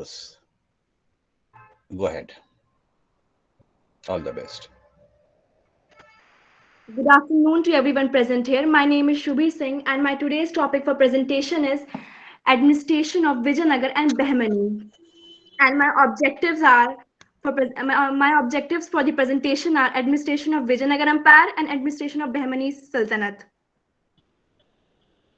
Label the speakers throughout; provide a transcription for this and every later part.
Speaker 1: yours. Go ahead. All the best.
Speaker 2: Good afternoon to everyone present here. My name is Shubhi Singh, and my today's topic for presentation is administration of Vijayanagar and Bahmani. And my objectives for the presentation are administration of Vijayanagar Empire and administration of Bahmani Sultanate.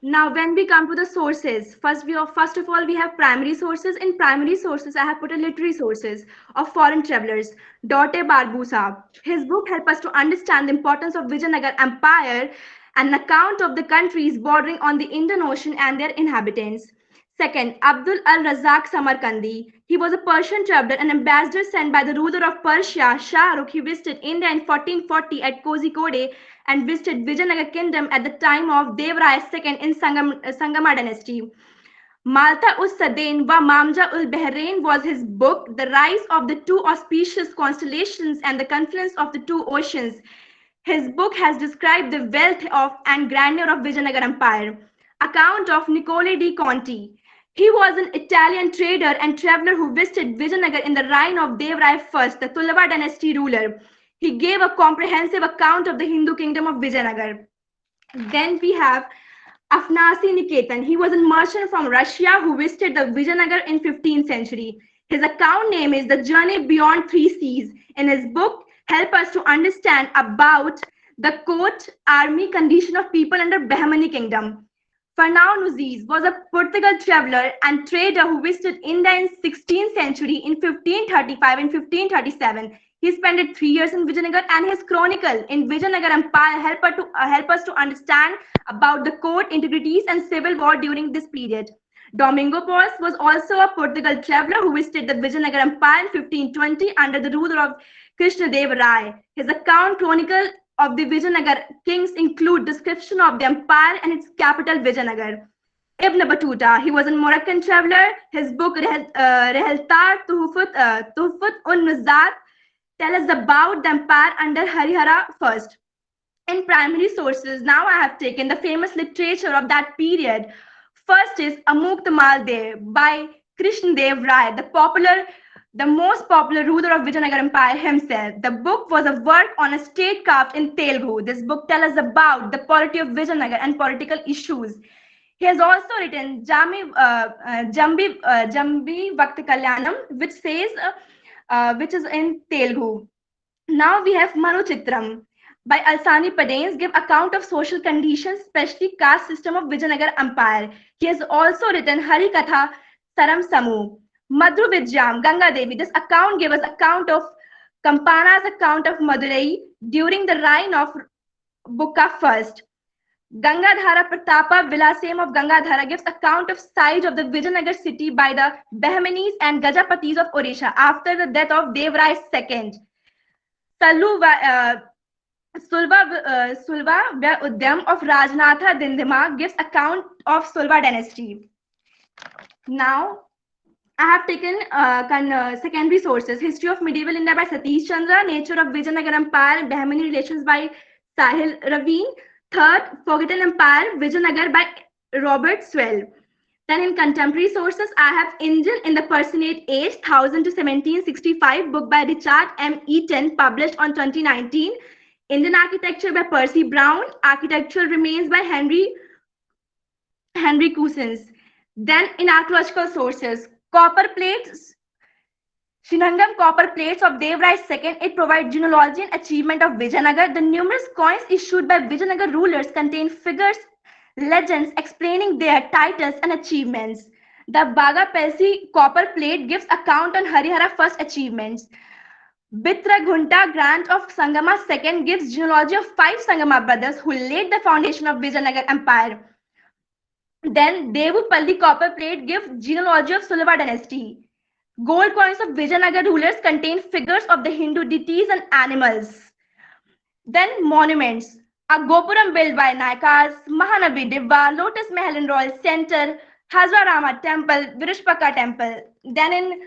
Speaker 2: Now, when we come to the sources, first of all we have primary sources. In primary sources, I have put a literary sources of foreign travelers. Dote Barbusa. His book help us to understand the importance of Vijayanagar Empire and an account of the countries bordering on the Indian Ocean and their inhabitants. Second, Abdul al-Razak Samarkandi. He was a Persian traveler and ambassador sent by the ruler of Persia, Shah Rukh. He visited India in 1440 at Kozhikode and visited Vijayanagar kingdom at the time of Devraya II in Sangama dynasty. Malta us Sadain wa Mamja ul Bahrain was his book, The Rise of the Two Auspicious Constellations and the Confluence of the Two Oceans. His book has described the wealth of and grandeur of Vijayanagar Empire. Account of Niccolo di Conti. He was an Italian trader and traveler who visited Vijayanagar in the reign of Devraya I, the Tulava dynasty ruler. He gave a comprehensive account of the Hindu kingdom of Vijayanagar. Then we have Afnasi Niketan. He was a merchant from Russia who visited the Vijayanagar in 15th century. His account name is The Journey Beyond Three Seas. In his book, help us to understand about the court army condition of people under Bahmani kingdom. Fernão Nuziz was a Portugal traveler and trader who visited India in 16th century in 1535 and 1537. He spent 3 years in Vijayanagar, and his chronicle in Vijayanagar Empire help us to understand about the court integrities and civil war during this period. Domingo Pos was also a Portugal traveler who visited the Vijayanagar Empire in 1520 under the rule of Krishna Deva Rai. His account chronicle of the Vijayanagar kings include description of the empire and its capital Vijayanagar. Ibn Battuta, he was a Moroccan traveler. His book Reheltar Tuhfut un-Nuzat tell us about the empire under Harihara first. In primary sources, now I have taken the famous literature of that period. First is Amuk Tamal De by Krishna Dev Rai, the most popular ruler of Vijayanagar Empire himself. The book was a work on a statecraft in Telugu. This book tells us about the polity of Vijayanagar and political issues. He has also written Jambi Vakti Kalyanam, which is in Telugu. Now we have Manu Chitram by Alsani Padains give account of social conditions, especially caste system of Vijayanagar Empire. He has also written Hari Katha Saram Samu. Madhru Vidyam, Ganga Devi. This account gave us account of Kampana's account of Madurai during the reign of Bukka first. Gangadhara Pratapa Vilasem of Gangadhara gives account of siege of the Vijayanagar city by the Bahmanis and Gajapatis of Odisha after the death of Devrai II. Sulva Udyam of Rajnatha Dindima gives account of Sulva dynasty. Now, I have taken secondary sources. History of Medieval India by Satish Chandra, Nature of Vijayanagar Empire, Bahmani Relations by Sahil Raveen. Third, Forgotten Empire, Vijayanagar by Robert Swell. Then in contemporary sources, I have Indian in the Persianate Age, 1000 to 1765, book by Richard M. Eaton, published on 2019. Indian Architecture by Percy Brown, Architectural Remains by Henry Cousins. Then in archaeological sources, copper plates, Shinangam copper plates of Devrai II, it provides genealogy and achievement of Vijayanagar. The numerous coins issued by Vijayanagar rulers contain figures, legends explaining their titles and achievements. The Baga Pelsi copper plate gives account on Harihara first achievements. Bitra Gunta grant of Sangama II gives genealogy of 5 Sangama brothers who laid the foundation of Vijayanagar Empire. Then Devupalli copper plate gives genealogy of Sulava dynasty. Gold coins of Vijayanagar rulers contain figures of the Hindu deities and animals. Then monuments. A Gopuram built by Naikas, Mahanabi Dibba, Lotus Mahal in Royal Center, Hazra Rama Temple, Virushpaka Temple. Then in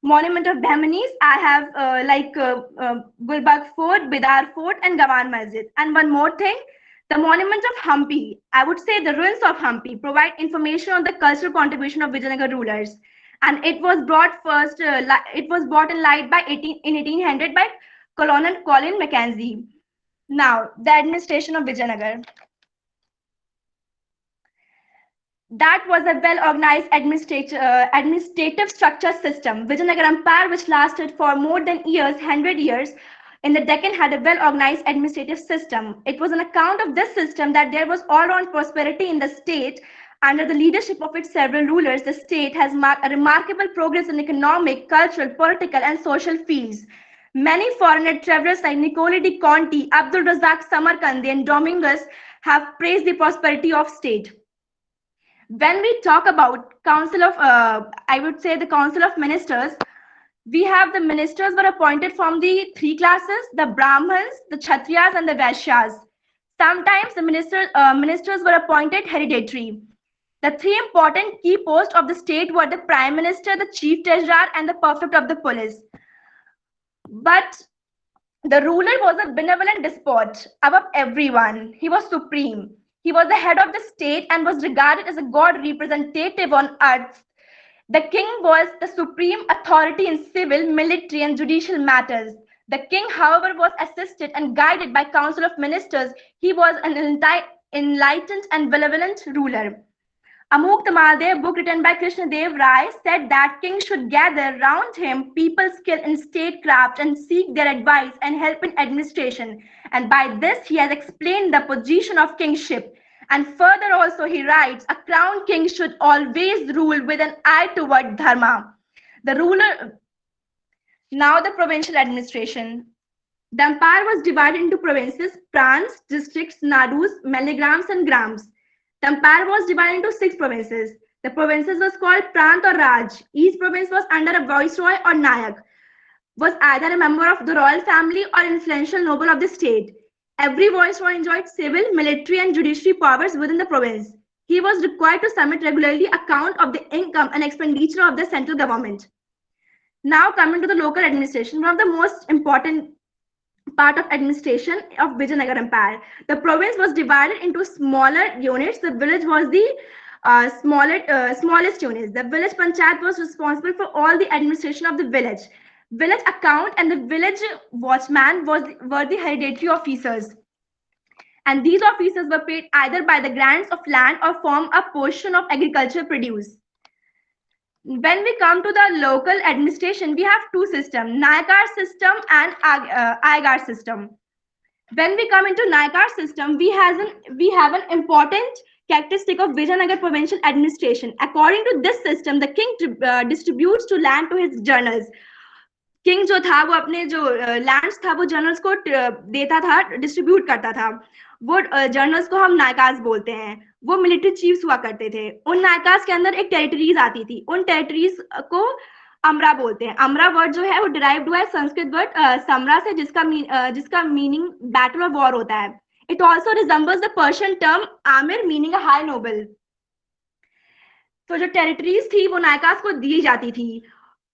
Speaker 2: monument of Bahmanis, I have Gulbagh Fort, Bidar Fort, and Gawan Masjid. And one more thing, the monument of Hampi, I would say the ruins of Hampi, provide information on the cultural contribution of Vijayanagar rulers. and it was brought first. It was brought in light by 1800 by Colonel Colin Mackenzie. Now, the administration of Vijayanagar. That was a well-organized administrative structure system. Vijayanagar Empire, which lasted for more than 100 years, in the Deccan had a well-organized administrative system. It was on account of this system that there was all-round prosperity in the state. Under the leadership of its several rulers, the state has marked a remarkable progress in economic, cultural, political, and social fields. Many foreigner travelers like Niccolo di Conti, Abdul Razak Samarkandi, and Dominguez have praised the prosperity of state. When we talk about council of I would say the council of ministers, we have the ministers were appointed from the three classes: the Brahmins, the Kshatriyas, and the Vaishyas. Sometimes the ministers were appointed hereditary. The three important key posts of the state were the prime minister, the chief treasurer, and the prefect of the police. But the ruler was a benevolent despot above everyone. He was supreme. He was the head of the state and was regarded as a god representative on earth. The king was the supreme authority in civil, military, and judicial matters. The king, however, was assisted and guided by council of ministers. He was an enlightened and benevolent ruler. Amuk Tamaldev, book written by Krishna Dev Rai, said that king should gather round him people skilled in statecraft and seek their advice and help in administration. And by this he has explained the position of kingship. And further also he writes, a crowned king should always rule with an eye toward dharma. The ruler, now the provincial administration. The empire was divided into provinces, prants, districts, nadus, milligrams, and grams. The empire was divided into 6 provinces. The provinces was called Prant or Raj. Each province was under a viceroy or Nayak, was either a member of the royal family or influential noble of the state. Every viceroy enjoyed civil, military, and judiciary powers within the province. He was required to submit regularly account of the income and expenditure of the central government. Now coming to the local administration, one of the most important part of administration of Vijayanagar Empire. The province was divided into smaller units. The village was the smallest units. The village panchayat was responsible for all the administration of the village. Village account and the village watchman were the hereditary officers. And these officers were paid either by the grants of land or form a portion of agricultural produce. When we come to the local administration, we have 2 systems, Nayakar system and Iyengar system. When we come into Nayakar system, we have an important characteristic of Vijayanagar provincial administration. According to this system, the king distributes to land to his generals. King जो था वो अपने जो lands था वो generals को देता था, distribute करता था. वो जनरल्स को हम नायकास बोलते हैं. वो मिलिट्री चीफ्स हुआ करते थे. उन नायकास के अंदर एक टेरिटरीज आती थी. उन टेरिटरीज को अमरा बोलते हैं. अमरा वर्ड जो है वो डिराइव्ड हुआ है संस्कृत वर्ड समरा से, जिसका मीनिंग बैटल और वॉर होता है. It also resembles the Persian term amir meaning a high noble. तो जो टेरिटरीज थी वो नायकास को दी जाती थी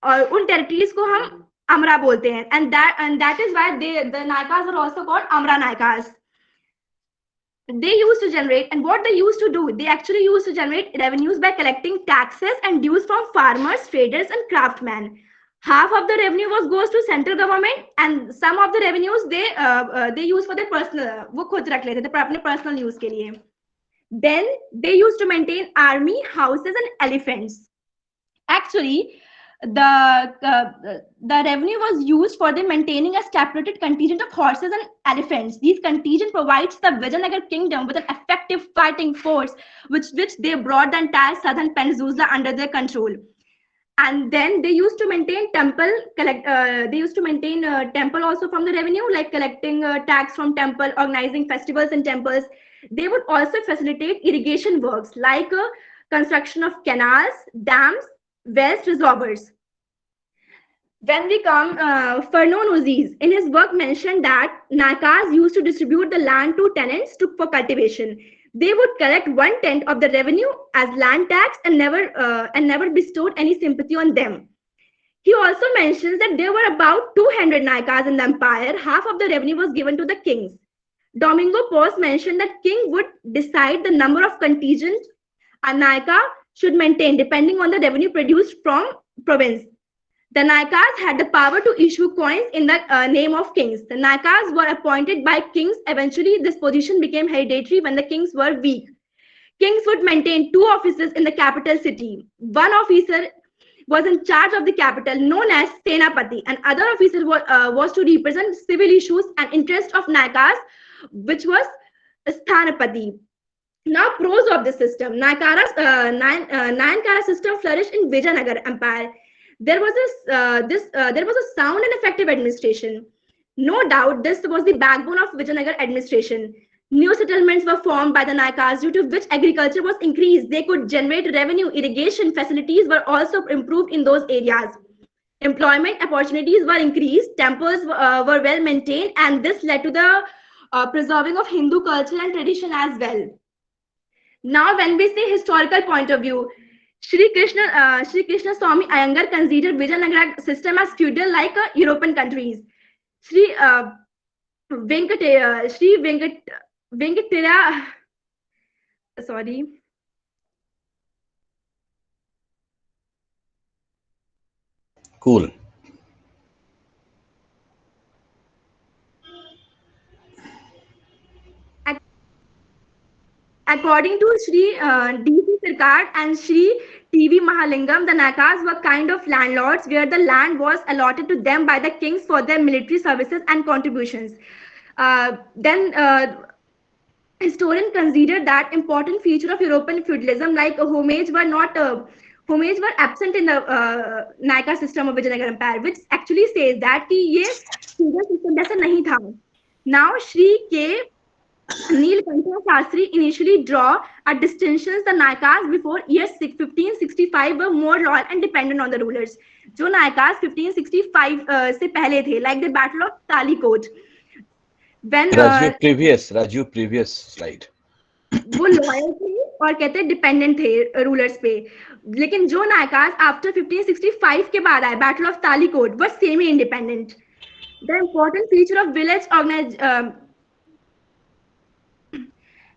Speaker 2: और उन टेरिटरीज को हम अमरा बोलते हैं. And that is why the Nayakas are also called Amara Nayakas. They used to generate, and what they used to do, they actually used to generate revenues by collecting taxes and dues from farmers, traders, and craftsmen. Half of the revenue goes to central government, and some of the revenues they use for their personal, वो खुद रख लेते थे पर अपने personal use के लिए. Then they used to maintain army, houses, and elephants. Actually, the revenue was used for the maintaining a stipulated contingent of horses and elephants. These contingent provides the Vijayanagar kingdom with an effective fighting force, which they brought the entire southern peninsula under their control. And then they used to maintain temple, temple also from the revenue, like collecting tax from temple, organizing festivals in temples. They would also facilitate irrigation works like construction of canals, dams, wells, reservoirs. When we come, Fernand Aziz, in his work mentioned that Nayakas used to distribute the land to tenants for cultivation. They would collect 1/10 of the revenue as land tax and never bestowed any sympathy on them. He also mentions that there were about 200 Nayakas in the empire. Half of the revenue was given to the kings. Domingo Pos mentioned that king would decide the number of contingent a Nayaka should maintain depending on the revenue produced from province. The Naikas had the power to issue coins in the name of kings. The Naikas were appointed by kings. Eventually, this position became hereditary when the kings were weak. Kings would maintain two offices in the capital city. One officer was in charge of the capital, known as Senapati, and other officer was to represent civil issues and interests of Naikas, which was Sthanapati. Now, pros of the system. Nayankara system flourished in Vijayanagar Empire. There was a sound and effective administration. No doubt, this was the backbone of Vijayanagar administration. New settlements were formed by the Nayakas, due to which agriculture was increased. They could generate revenue. Irrigation facilities were also improved in those areas. Employment opportunities were increased. Temples were well maintained, and this led to the preserving of Hindu culture and tradition as well. Now, when we say historical point of view, Sri Krishna Swami Iyengar considered Vijayanagara system as feudal like European countries. Sri Venkatera, sorry.
Speaker 1: Cool.
Speaker 2: According to Sri D.C. Sirkar and Sri T.V. Mahalingam, the Nakas were kind of landlords where the land was allotted to them by the kings for their military services and contributions. Then historians considered that important feature of European feudalism, like homage, were absent in the Nayaka system of Vijayanagara Empire, which actually says that कि ये feudal system जैसा नहीं था. Now, Sri K. Neelkantha Shastri initially draw a distinctions the Nayakas before year 1565 were more loyal and dependent on the rulers. जो Nayakas 1565 से पहले थे, like the Battle of Talikot. When
Speaker 1: Raju previous slide.
Speaker 2: वो loyal थे और कहते हैं dependent थे रूलर्स पे, लेकिन जो नायकास आफ्टर 1565 के बाद आए बैटल ऑफ तालीकोट वो semi independent. The important feature of village organise.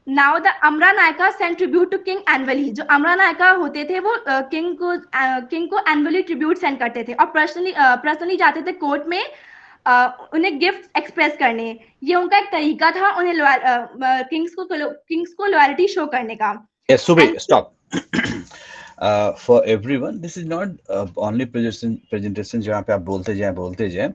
Speaker 2: Now the amara nayaka send tribute to king annually. जो अमरा नायका होते थे वो किंग को एनुअली ट्रिब्यूट सेंड करते थे और पर्सनली जाते थे कोर्ट में उन्हें गिफ्ट एक्सप्रेस करने. ये उनका एक तरीका था उन्हें किंग्स को लॉयल्टी शो करने का.
Speaker 1: Yes, Subhi, stop. For everyone, this is not only presentation जहाँ पे आप बोलते जाए.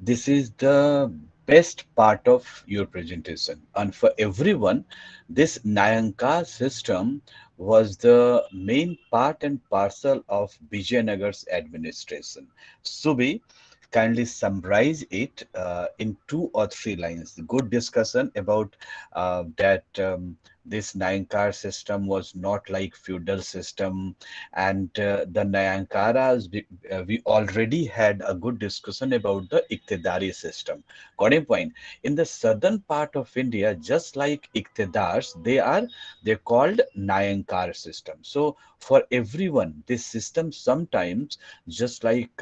Speaker 1: This is the best part of your presentation, and for everyone, this Nayanka system was the main part and parcel of Vijayanagar's administration. Subhi, kindly summarize it in 2 or 3 lines. Good discussion about that this Nayankar system was not like feudal system, and the Nayankaras, we already had a good discussion about the Iqtidari system. Got a point? In the southern part of India, just like Iqtidars, they're called Nayankar system. So for everyone, this system sometimes, just like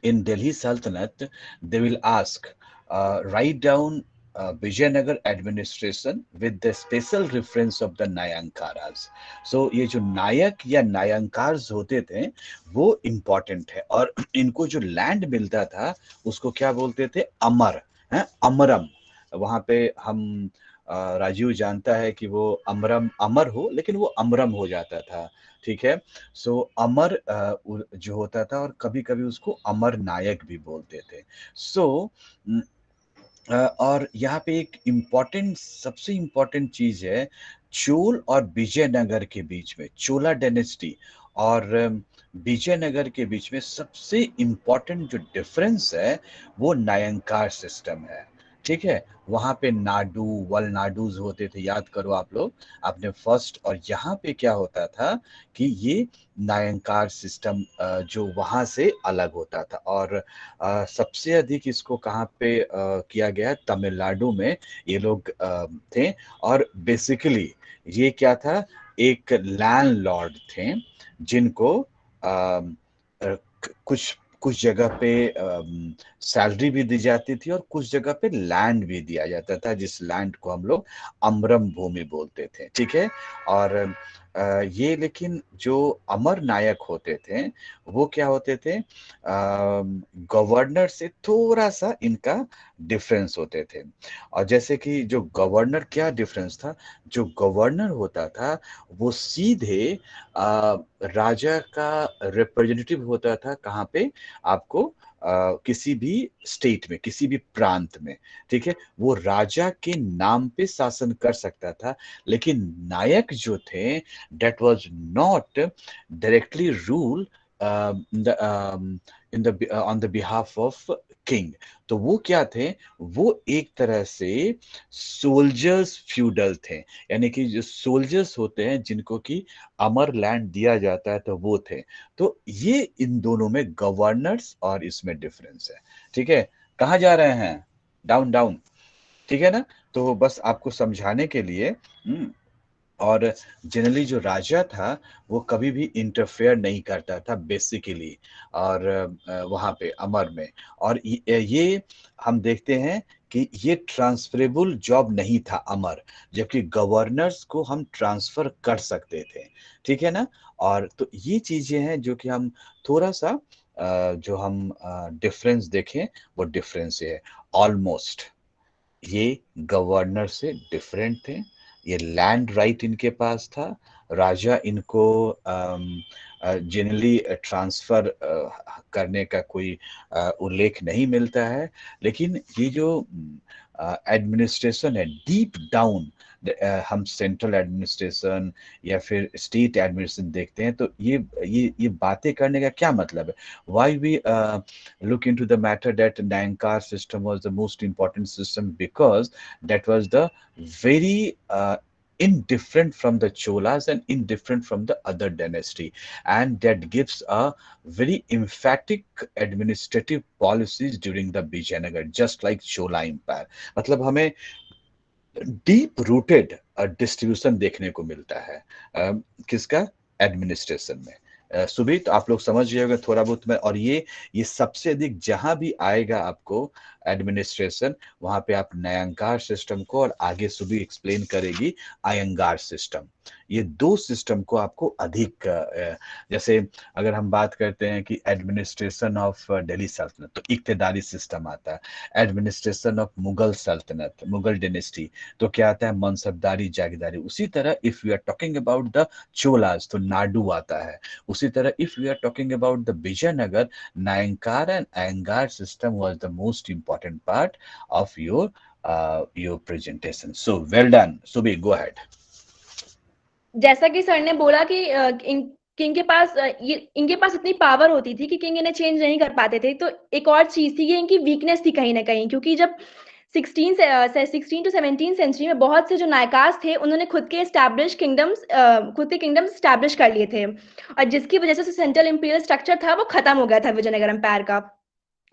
Speaker 1: in Delhi Sultanate, they will ask, write down Vijayanagar administration with the special reference of the Nayankaras. So ये जो नायक या नायंकार्स होते थे वो important है, और इनको जो लैंड मिलता था उसको क्या बोलते थे? अमर, अमरम. वहां पे हम राजीव जानता है कि वो अमर हो, लेकिन वो अमरम हो जाता था. ठीक है. सो अमर जो होता था, और कभी कभी उसको अमर नायक भी बोलते थे. सो और यहाँ पे एक सबसे इम्पोर्टेंट चीज है, चोल और विजयनगर के बीच में, चोला डायनेस्टी और विजयनगर के बीच में सबसे इम्पोर्टेंट जो डिफरेंस है वो नायंकार सिस्टम है. ठीक है. वहां पे नाडू वलनाडूज होते थे, याद करो आप लोग आपने फर्स्ट. और यहाँ पे क्या होता था कि ये नायंकार सिस्टम जो वहां से अलग होता था, और सबसे अधिक इसको कहाँ पे किया गया? तमिलनाडु में ये लोग थे. और बेसिकली ये क्या था? एक लैंडलॉर्ड थे जिनको कुछ जगह पे सैलरी भी दी जाती थी और कुछ जगह पे लैंड भी दिया जाता था, जिस लैंड को हम लोग अमरम भूमि बोलते थे. ठीक है. और ये लेकिन जो अमर नायक होते थे वो क्या होते थे, गवर्नर से थोड़ा सा इनका डिफरेंस होते थे। और जैसे कि जो गवर्नर, क्या डिफरेंस था, जो गवर्नर होता था वो सीधे राजा का रिप्रेजेंटेटिव होता था। कहाँ पे? आपको किसी भी स्टेट में, किसी भी प्रांत में, ठीक है, वो राजा के नाम पे शासन कर सकता था। लेकिन नायक जो थे, that was not directly rule in the on the behalf of king। तो वो क्या थे? वो एक तरह से सोल्जर्स फ्यूडल थे, यानी कि जो सोल्जर्स होते हैं जिनको कि अमर लैंड दिया जाता है, तो वो थे। तो ये इन दोनों में गवर्नर्स और इसमें डिफरेंस है। ठीक है, कहाँ जा रहे हैं? डाउन डाउन, ठीक है ना? तो बस आपको समझाने के लिए। और जनरली जो राजा था वो कभी भी इंटरफेयर नहीं करता था बेसिकली, और वहाँ पे अमर में। और ये हम देखते हैं कि ये ट्रांसफरेबल जॉब नहीं था अमर, जबकि गवर्नर्स को हम ट्रांसफर कर सकते थे। ठीक है ना? और तो ये चीजें हैं जो कि हम थोड़ा सा जो हम डिफरेंस देखें, वो डिफरेंस है ऑलमोस्ट। ये गवर्नर से डिफरेंट थे, ये लैंड राइट इनके पास था। राजा इनको जनरली ट्रांसफर करने का कोई उल्लेख नहीं मिलता है। लेकिन ये जो एडमिनिस्ट्रेशन है डीप डाउन, हम सेंट्रल एडमिनिस्ट्रेशन या फिर स्टेट एडमिनिस्ट्रेशन देखते हैं, तो ये बातें करने का क्या मतलब है? Why we look into the matter that Nayankar system was the most important system, because that was the very indifferent from the Cholas and indifferent from the other dynasty, and that gives a very emphatic administrative policies during the Vijayanagar, just like Chola Empire। मतलब हमें deep rooted distribution देखने को मिलता है किसका? Administration में। सुबीत, आप लोग समझ गए होंगे थोड़ा बहुत में। और ये सबसे अधिक जहां भी आएगा आपको एडमिनिस्ट्रेशन, वहां पे आप नयंकार सिस्टम को, और आगे सुबी एक्सप्लेन करेगी अयंगार सिस्टम। ये दो सिस्टम को आपको अधिक जैसे अगर हम बात करते हैं कि एडमिनिस्ट्रेशन ऑफ दिल्ली सल्तनत, तो इक्तदारी सिस्टम आता है। एडमिनिस्ट्रेशन ऑफ मुगल सल्तनत, मुगल डेनेस्टी, तो क्या आता है? मनसबदारी, जागीरदारी। उसी तरह if we are talking about the Cholas, तो नाडू आता है। उसी तरह if we are talking about the Vijayanagar, Nayankara and Ayangar system was the most important part of your presentation. So well done Subi, go ahead.
Speaker 2: जैसा कि सर ने बोला कि किंग के पास इनके पास इतनी पावर होती थी कि किंग इन्हें चेंज नहीं कर पाते थे। तो एक और चीज थी, ये इनकी वीकनेस थी कहीं ना कहीं, क्योंकि जब 16 टू 17 सेंचुरी में बहुत से जो नायकास थे उन्होंने खुद के किंगडम्स स्टैब्लिश कर लिए थे, और जिसकी वजह से सेंट्रल इंपीरियल स्ट्रक्चर था वो खत्म हो गया था विजयनगर एम्पायर का।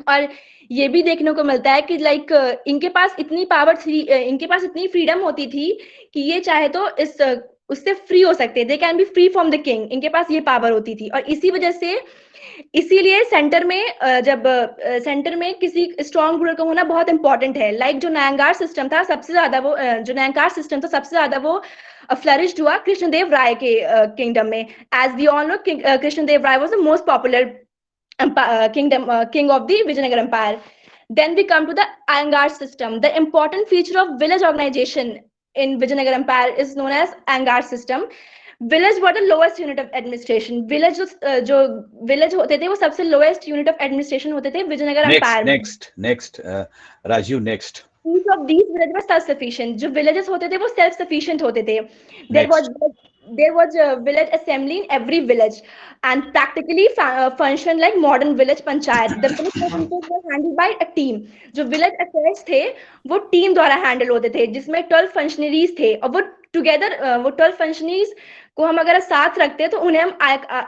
Speaker 2: और ये भी देखने को मिलता है कि लाइक इनके पास इतनी पावर थी, इनके पास इतनी फ्रीडम होती थी कि ये चाहे तो इस उससे फ्री हो सकते, they can be free from the king. इनके पास ये पावर होती थी, और इसी वजह से इसीलिए सेंटर में किसी स्ट्रॉन्ग रूलर का होना बहुत इंपॉर्टेंट है। लाइक जो नयंगार सिस्टम था सबसे ज्यादा वो जो नयंकार सिस्टम था सबसे ज्यादा वो फ्लरिश्ड हुआ कृष्णदेव राय के किंगडम में। As we all know, Krishnadeva Raya was the most popular king of the Vijayanagar Empire. Then we come to the Iyengar system. The important feature of village organization in Vijayanagar Empire is known as Iyengar system. Village were the lowest unit of administration. जो village होते थे वो सबसे lowest unit of administration होते थे Vijayanagara empire में।
Speaker 1: Next Rajiv, next.
Speaker 2: Each of these villages were self-sufficient. जो villages होते थे वो self-sufficient होते थे. There was
Speaker 1: next.
Speaker 2: there was a village assembly in every village and practically functioned like modern village panchayat. The village affairs were handled by a team. जो village affairs थे वो team द्वारा handle होते थे, जिसमें 12 functionaries थे, और वो together वो 12 functionaries को हम अगर साथ रखते हैं तो उन्हें हम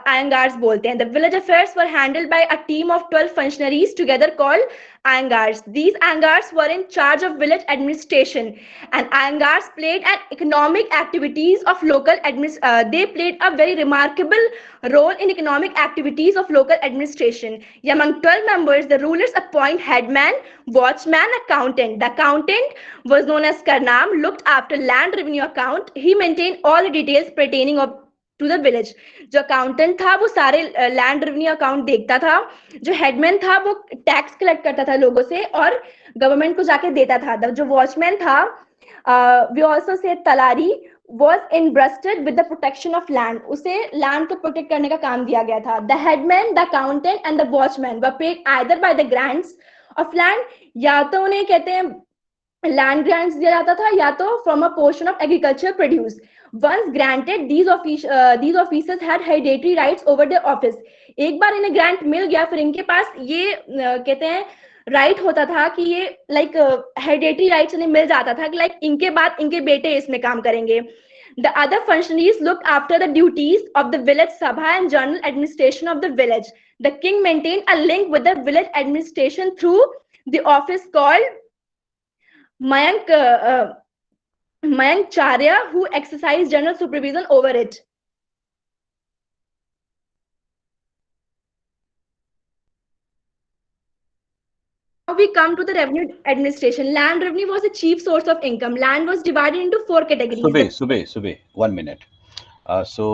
Speaker 2: आयंगार्स बोलते हैं। The village affairs were handled by a team of 12 functionaries together called Ayengars. These Ayengars were in charge of village administration, and Ayengars played an economic activities of they played a very remarkable role in economic activities of local administration. Among 12 members, the rulers appoint headman, watchman, accountant. The accountant was known as Karnam, looked after land revenue account. He maintained all the details pertaining of to the village. जो accountant था वो सारे land revenue account देखता था, जो headman था वो tax collect करता था लोगों से और गवर्नमेंट को जाके देता था, जो वॉचमैन था, we also say Talari, was entrusted with the protection of land, उसे लैंड को प्रोटेक्ट करने का काम दिया गया था। The headman, the accountant and the watchman were paid either by the grants of land, या तो उन्हें कहते हैं लैंड ग्रांट्स दिया जाता था, या तो from a portion of agriculture produce. Once granted these officers had hereditary rights over their office। एक बार इन्हें ग्रांट मिल गया फिर इनके पास ये कहते हैं राइट होता था कि ये लाइक हेरिडेटरी राइट्स इन्हें मिल जाता था कि लाइक इनके बाद इनके बेटे इसमें काम करेंगे। The other functionaries looked after the duties of the village sabha and general administration of the village. The king maintained a link with the village administration through the office called Mayank Mayank Charya, who exercised general supervision over it. Now we come to the revenue administration. Land revenue was the chief source of income. Land was divided into four categories.
Speaker 1: सुबह 1 minute. सो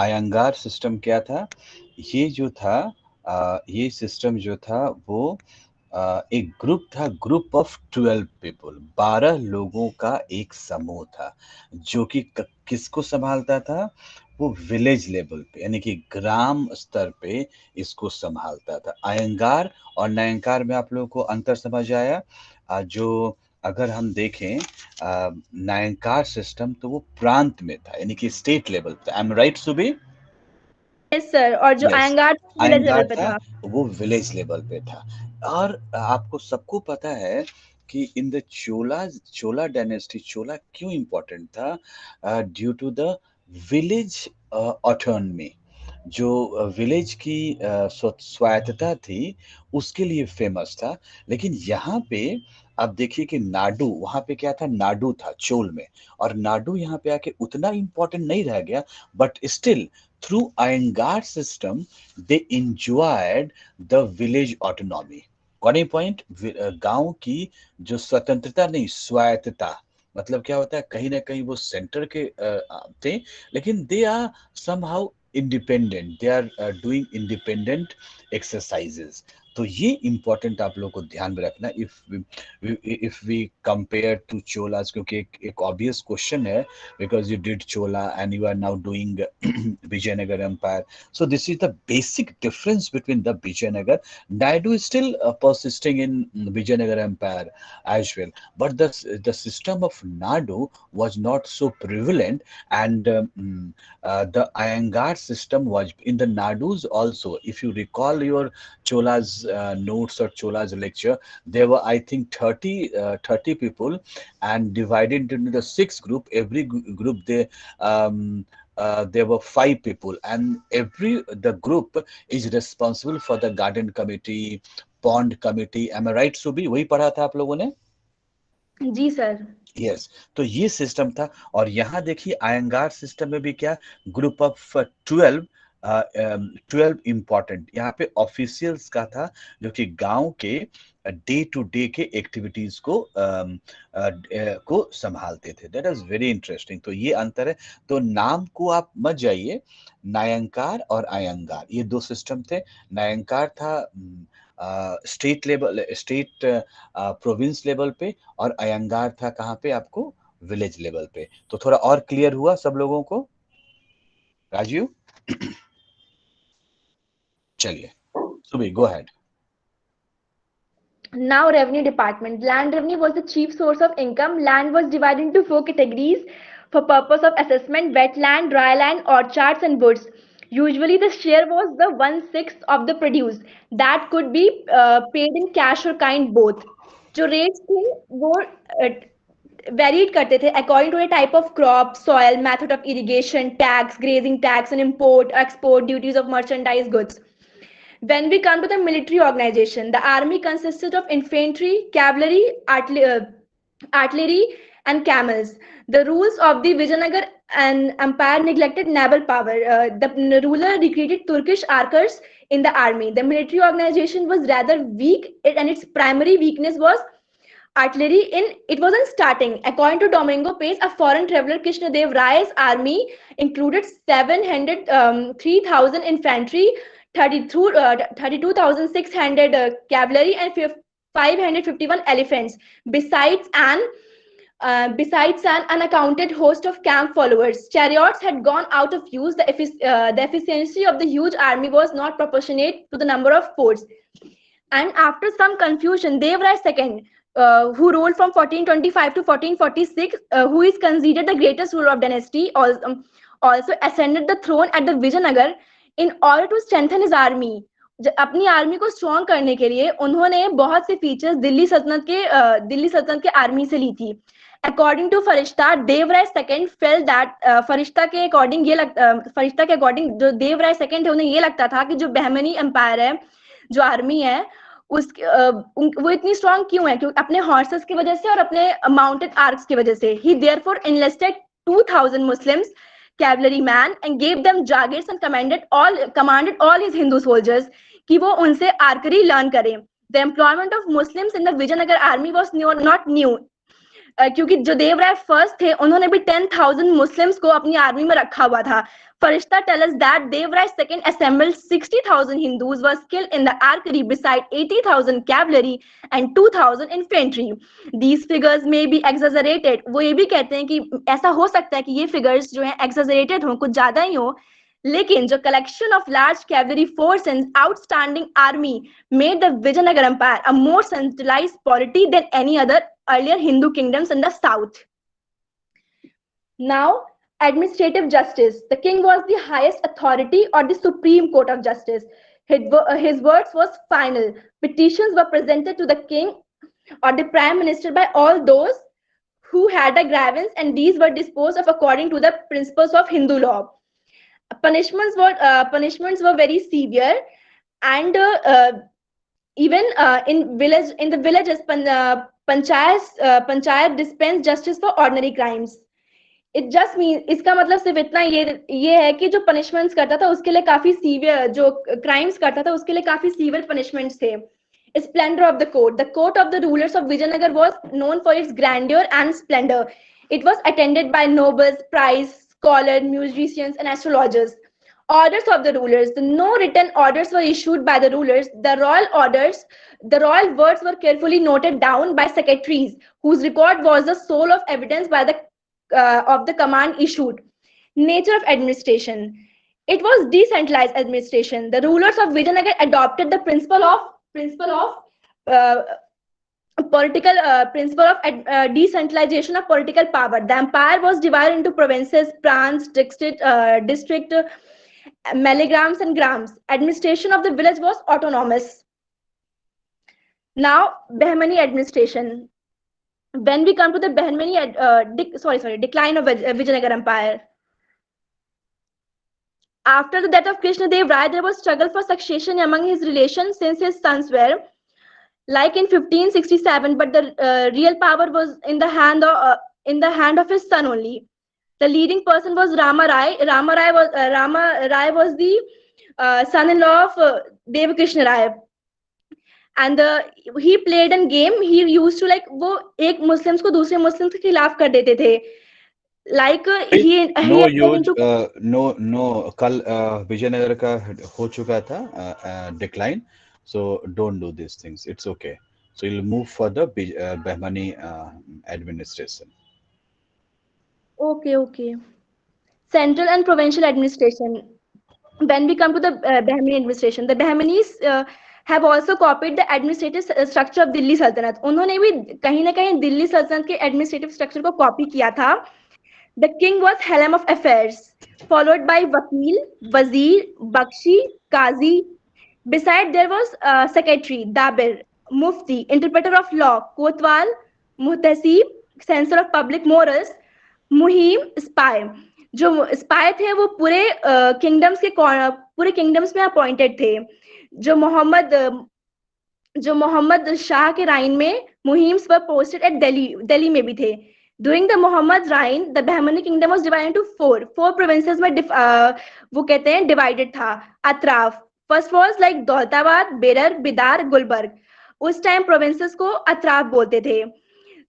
Speaker 1: Iyengar system क्या था? ये जो था ये system जो था वो एक ग्रुप था, ग्रुप ऑफ 12 पीपल, 12 लोगों का एक समूह था जो कि किसको संभालता था? वो विलेज लेवल पे यानी कि ग्राम स्तर पे इसको संभालता था। अयंगार और नयंकार में आप लोगों को अंतर समझ आया? जो अगर हम देखें नायंकार सिस्टम तो वो प्रांत में था यानी कि स्टेट लेवल पे। आई एम राइट सुबी?
Speaker 2: Yes sir. और जो
Speaker 1: yes,
Speaker 2: Iyengar village level
Speaker 1: Iyengar
Speaker 2: पे
Speaker 1: था
Speaker 2: था।
Speaker 1: वो विलेज लेवल पे था। और आपको सबको पता है कि इन द चोला डायनेस्टी, चोला क्यों इंपॉर्टेंट था? Due to the village autonomy, जो विलेज की स्वायत्तता थी उसके लिए फेमस था। लेकिन यहाँ पे आप देखिए कि नाडू, वहाँ पे क्या था? नाडू था चोल में, और नाडू यहाँ पे आके उतना इम्पोर्टेंट नहीं रह गया, but still through Iyengar system they enjoyed the village autonomy। कौन पॉइंट? गांव की जो स्वतंत्रता नहीं, स्वायत्तता, मतलब क्या होता है? कहीं ना कहीं वो सेंटर के थे, लेकिन they are somehow independent, they are doing independent exercises. तो ये इंपॉर्टेंट आप लोग को ध्यान में रखना। If we compare to Cholas, क्योंकि एक ऑब्वियस क्वेश्चन है, because you did Chola and you are now doing Vijayanagara empire, so this is the basic difference between the Vijayanagar. Naidu is still persisting in Vijayanagar empire as well, but the system of Naidu was not so prevalent, and the Iyengar system was in the Nadus also. If you recall your Chola's notes or Chola's lecture, there were I think 30 people, and divided into the 6 group. Every group there were 5 people, and the group is responsible for the garden committee, pond committee। am I right सुबी? वही पढ़ा था आप लोगों ने?
Speaker 2: जी sir.
Speaker 1: Yes, तो ये system था। और यहाँ देखिए आयंगार सिस्टम में भी क्या? ग्रुप ऑफ 12 इंपॉर्टेंट यहाँ पे ऑफिशियल्स का था, जो कि गांव के डे टू डे के एक्टिविटीज को संभालते थे। That is very interesting. तो ये अंतर है। तो नाम को आप मत जाइए, नायंकार और आयंगार ये 2 सिस्टम थे। नायंकार था state level, state province level पे, और अयंगार था कहाँ पे? आपको विलेज लेवल पे। तो थोड़ा और क्लियर हुआ सब लोगों को? राजीव चलिए सुबह go ahead.
Speaker 2: Now revenue department. Land revenue was the chief source of income. Land was divided into 4 categories for purpose of assessment: wetland, dryland, orchards and woods. Usually the share was the 1/6 of the produce that could be paid in cash or kind both. जो rates थे वो varied करते थे according to a type of crop, soil, method of irrigation, tax, grazing tax and import, export duties of merchandise goods. When we come to the military organization, the army consisted of infantry, cavalry, artillery, and camels. The rules of the Vijayanagar and empire neglected naval power. The ruler recruited Turkish archers in the army. The military organization was rather weak, and its primary weakness was artillery in it wasn't starting. According to Domingo Pace, a foreign traveler, Krishnadev Rai's army included 3,000 infantry, 32,600 cavalry, and 551 elephants, besides an unaccounted host of camp followers. Chariots had gone out of use. The efficiency of the huge army was not proportionate to the number of forts. And after some confusion, Dev Rai II, who ruled from 1425 to 1446, who is considered the greatest ruler of dynasty, also ascended the throne at the Vijayanagar in order to strengthen his army. अपनी army को strong करने के लिए उन्होंने बहुत से features Delhi सल्तनत के आर्मी से ली थी. According to Firishta, Dev Rai second fail that फरिश्ता के अकॉर्डिंग जो देव राय सेकंड थे उन्हें ये लगता था कि जो बहमनी एम्पायर है, जो आर्मी है, वो इतनी स्ट्रॉन्ग क्यों है, क्योंकि अपने हॉर्सेस की वजह से और अपने माउंटेड आर्क्स की वजह से. He therefore enlisted 2000 Muslims cavalryman and gave them jagirs and commanded all his Hindu soldiers कि वो उनसे आर्करी लर्न करें. The employment of Muslims in the Vijayanagar army was not new. क्योंकि जो देवराय फर्स्ट थे उन्होंने भी 10,000 मुस्लिम्स को अपनी आर्मी में रखा हुआ था. Farishta tell us that Dev Rai II assembled 60,000 Hindus were skilled in the archery beside 80,000 cavalry and 2,000 infantry. These figures may be exaggerated. वो ये भी कहते हैं कि ऐसा हो सकता है कि ये figures जो हैं exaggerated हों, कुछ ज्यादा ही हो, लेकिन जो collection of large cavalry force and outstanding army made the Vijayanagar Empire a more centralized polity than any other earlier Hindu kingdoms in the south. Now, administrative justice. The king was the highest authority or the supreme court of justice. His words was final. Petitions were presented to the king or the prime minister by all those who had a grievance, and these were disposed of according to the principles of Hindu law. Punishments were very severe, and even in the villages, panchayat dispensed justice for ordinary crimes. It just means, इसका मतलब सिर्फ इतना ये है कि जो punishments करता था उसके लिए काफी सीवियर, जो क्राइम्स करता था उसके लिए काफी सीवियर पनिशमेंट्स थे. Splendor of the court. The court of the rulers of Vijayanagar was known for its grandeur and splendor. It was attended by nobles, priests, scholars, musicians, and astrologers. Orders of the rulers. No written orders were issued by the rulers. The royal words were carefully noted down by secretaries, whose record was the sole of evidence of the command issued. Nature of administration. It was decentralized administration. The rulers of Vijayanagar adopted the principle of decentralization of political power. The empire was divided into provinces, prants, district, milligrams, and grams. Administration of the village was autonomous. Now, Bahmani administration. When we come to the Bahmani, decline of Vijayanagar Empire. After the death of Krishnadev Rai, there was struggle for succession among his relations since his sons were like in 1567, but the real power was in the hand of his son only. The leading person was Rama Rai. Rama Rai was the son-in-law of Devakrishna Rai. And he played a game. He used to वो एक Muslims को दूसरे Muslims के खिलाफ कर देते थे. Like
Speaker 1: कल विजयनगर का हो चुका था decline, so don't do these things. It's okay. So you'll move for the Bahmani administration.
Speaker 2: Okay. Central and provincial administration. When we come to the Bahmani administration, the Bahmanis have also copied the administrative structure of Delhi Sultanate. उन्होंने भी कहीं ना कहीं दिल्ली सल्तनत के administrative structure को copy किया था. The king was helm of affairs, followed by Vakil, Wazir, Bakshi, Qazi. Beside there was secretary, Dabir, Mufti, interpreter of law, Kotwal, Muhtasib, censor of public morals, Muhim, spy. जो spy थे वो पूरे kingdoms में appointed थे. जो मोहम्मद शाह के राइन में मुहिम्स were posted at Delhi में भी थे. During the Muhammad's reign, the Bahmani kingdom was divided into four provinces में वो कहते हैं divided था. Atraf. First was like Daulatabad, Berar, Bidar, Gulbarga. उस टाइम provinces को अतराफ बोलते थे.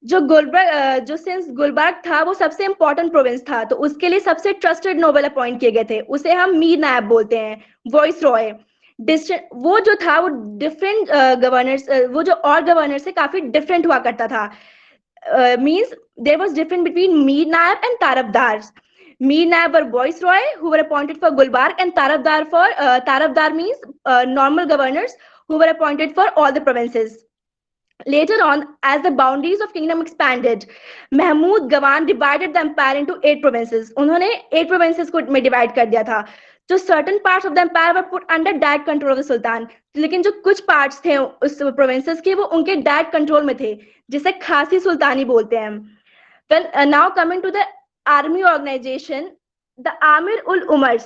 Speaker 2: जो सिंस गुलबर्ग था वो सबसे इम्पोर्टेंट प्रोविंस था, तो उसके लिए सबसे ट्रस्टेड नोबल अपॉइंट किए गए थे, उसे हम मीर नायब बोलते हैं, वॉइस रॉय। वो जो था वो डिफरेंट गवर्नर्स, वो जो और गवर्नर से काफी डिफरेंट हुआ करता था। Means there was difference between Mir Naib and Tarafdars. Mir Naib were viceroy who were appointed for Gulbarg, and Tarafdar means normal governors who were appointed for all the provinces. Later on, as the boundaries of kingdom expanded, Mahmud Gawan divided the empire into 8 provinces. उन्होंने 8 provinces को में divide कर दिया था. जो certain parts of the empire were put under direct control of the sultan. लेकिन जो कुछ parts थे उस provinces के वो उनके direct control में थे, जिसे खासी सुल्तानी बोलते हैं. Well, now coming to the army organization, the Amir ul Umars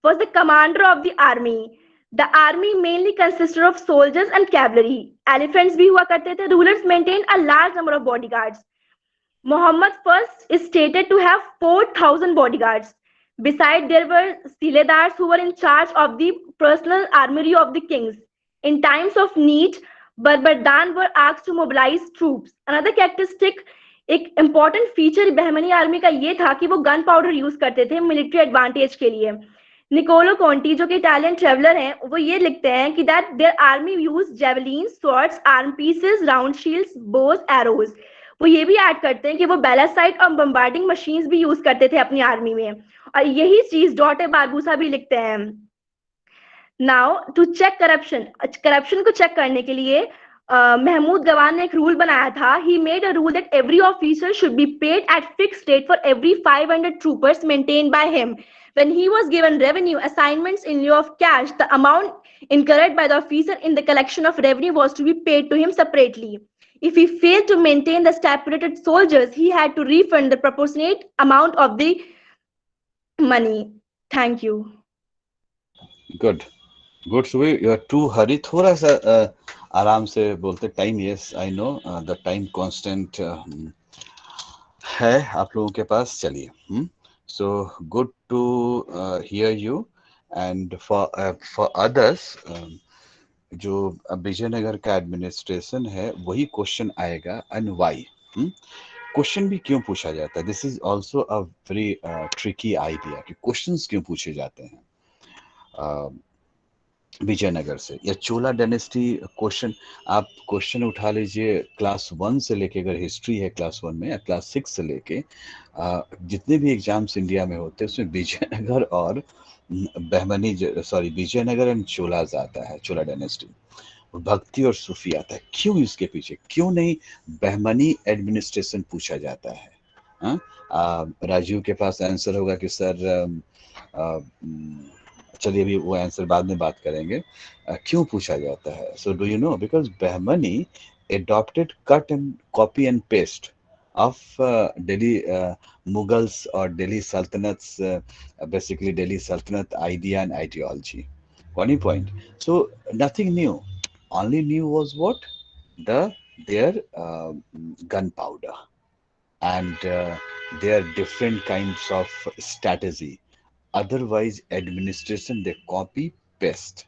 Speaker 2: was the commander of the army. The army mainly consisted of soldiers and cavalry. Elephants भी हुआ करते थे. Rulers maintained a large number of bodyguards. Muhammad first is stated to have 4,000 bodyguards. Besides, there were Siledars who were in charge of the personal armory of the kings. In times of need, Barbardan were asked to mobilize troops. Another characteristic, एक important feature Bahmani army का ये था कि वो gun powder use करते थे military advantage के लिए. निकोलो कॉन्टी जो कि इटालियन ट्रेवलर हैं, वो ये लिखते हैं कि that there army use javelin, swords, arm pieces, round shields, Bose, arrows. वो ये भी ऐड करते हैं कि वो बैलासाइट और बम्बार्डिंग मशीन्स भी यूज करते थे अपनी आर्मी में, और यही चीज डॉटे बारबूसा भी लिखते हैं. नाउ टू चेक करप्शन को चेक करने के लिए महमूद गवान ने एक रूल बनाया था. He made a rule that every officer should be paid at fixed rate for every 500 troopers maintained by him. When he was given revenue assignments in lieu of cash, the amount incurred by the officer in the collection of revenue was to be paid to him separately. If he failed to maintain the stipulated soldiers, he had to refund the proportionate amount of the money. Thank you.
Speaker 1: Good good सुबह, you are too hurry, थोड़ा सा आराम से बोलते. Time, yes I know the time constant है आप लोगों के पास. चलिए, so good to hear you. And for others, जो विजयनगर का एडमिनिस्ट्रेशन है वही क्वेश्चन आएगा. एंड वाई, क्वेश्चन भी क्यों पूछा जाता है. This is also a very tricky idea कि क्वेश्चंस क्यों पूछे जाते हैं विजयनगर से या चोला डायनेस्टी. क्वेश्चन, आप क्वेश्चन उठा लीजिए क्लास 1 से लेके, अगर हिस्ट्री है क्लास 1 में, या क्लास 6 से लेके जितने भी एग्जाम्स इंडिया में होते हैं उसमें विजयनगर और बहमनी, सॉरी, विजयनगर एंड चोलाज आता है, चोला डायनेस्टी. भक्ति और सूफी आता है. क्यों इसके पीछे, क्यों नहीं बहमनी एडमिनिस्ट्रेशन पूछा जाता है. राजीव के पास आंसर होगा कि सर, चलिए अभी वो आंसर बाद में बात करेंगे. क्यों पूछा जाता है. So do you know, because Bahmani adopted cut and copy and paste of Delhi Mughals or Delhi Sultanate's, basically Delhi Sultanate idea and ideology. One point. So nothing new. Only new was what? Their gunpowder and their different kinds of strategy. Otherwise administration they copy paste.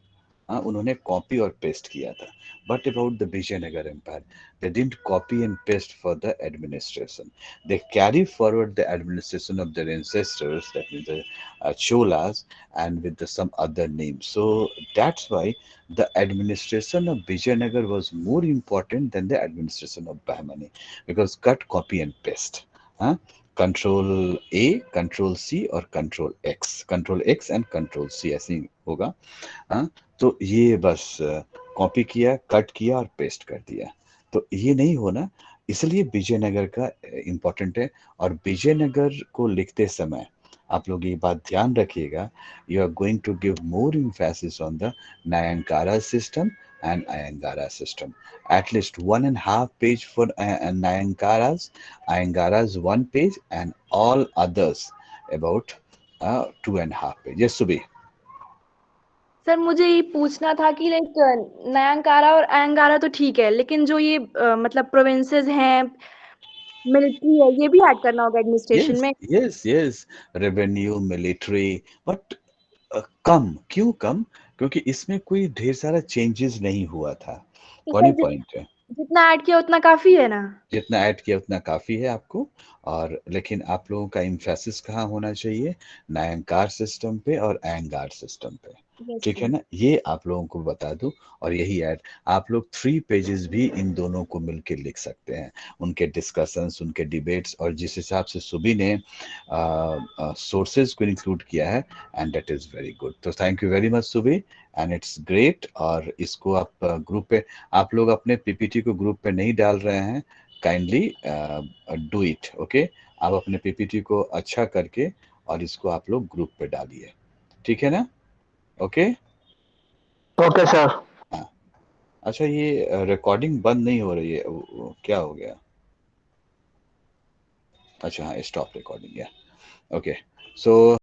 Speaker 1: उन्होंने copy और paste किया था. But about the Vijayanagara empire, they didn't copy and paste for the administration. They carry forward the administration of their ancestors, that means the cholas, and with some other names. So that's why the administration of Vijayanagar was more important than the administration of Bahmani, because cut, copy and paste. Control A, control C और control X and control C, ऐसे ही होगा. तो ये बस copy किया, cut किया और पेस्ट कर दिया. तो ये नहीं होना, इसलिए विजयनगर का इम्पोर्टेंट है. और विजयनगर को लिखते समय आप लोग ये बात ध्यान रखिएगा, you are going to give more emphasis on the Nyankara system and Iyengar system. At least 1.5 page for Iyengaras 1 page, and all others about 2.5 page. Yes, Subi.
Speaker 2: Sir मुझे ये पूछना था कि लाइक नयनकारा और अयंगारा तो ठीक है, लेकिन जो ये मतलब प्रोविंसेस हैं, मिलिट्री है, ये भी ऐड करना होगा एडमिनिस्ट्रेशन
Speaker 1: Yes,
Speaker 2: में.
Speaker 1: yes. Revenue, military, but कम क्यों कम? क्योंकि इसमें कोई ढेर सारा चेंजेस नहीं हुआ था.
Speaker 2: तो
Speaker 1: कौन ही
Speaker 2: सर
Speaker 1: पॉइंट है.
Speaker 2: जितना ऐड किया उतना काफी है ना?
Speaker 1: जितना ऐड किया उतना काफ़ी है आपको। और लेकिन आप लोगों का एम्फेसिस कहाँ होना चाहिए? नयनकार सिस्टम पे और अयंगार सिस्टम पे।
Speaker 2: यस
Speaker 1: ठीक है
Speaker 2: सर।
Speaker 1: ना? ये आप लोगों को बता दूँ। और यही ऐड आप लोग 3 पेजेस भी इन दोनों को मिलके लिख सकते हैं। उनके डिस्कशंस, उनके डिबेट्स और जिस हिसाब से सुबी ने सोर्सेज़ को इंक्लूड किया है, and that is very good. तो thank you very much Subi, and it's great. और इसको आप ग्रुप पे, आप लोग अपने पीपीटी को ग्रुप पे नहीं डाल रहे हैं, काइंडली डू इट, ओके। आप अपने पीपीटी को अच्छा करके और इसको आप लोग ग्रुप पे डालिए, ठीक है ना? ओके।
Speaker 3: Okay sir.
Speaker 1: हाँ। अच्छा, ये रिकॉर्डिंग बंद नहीं हो रही है, क्या हो गया? अच्छा हाँ, स्टॉप रिकॉर्डिंग, या ओके। सो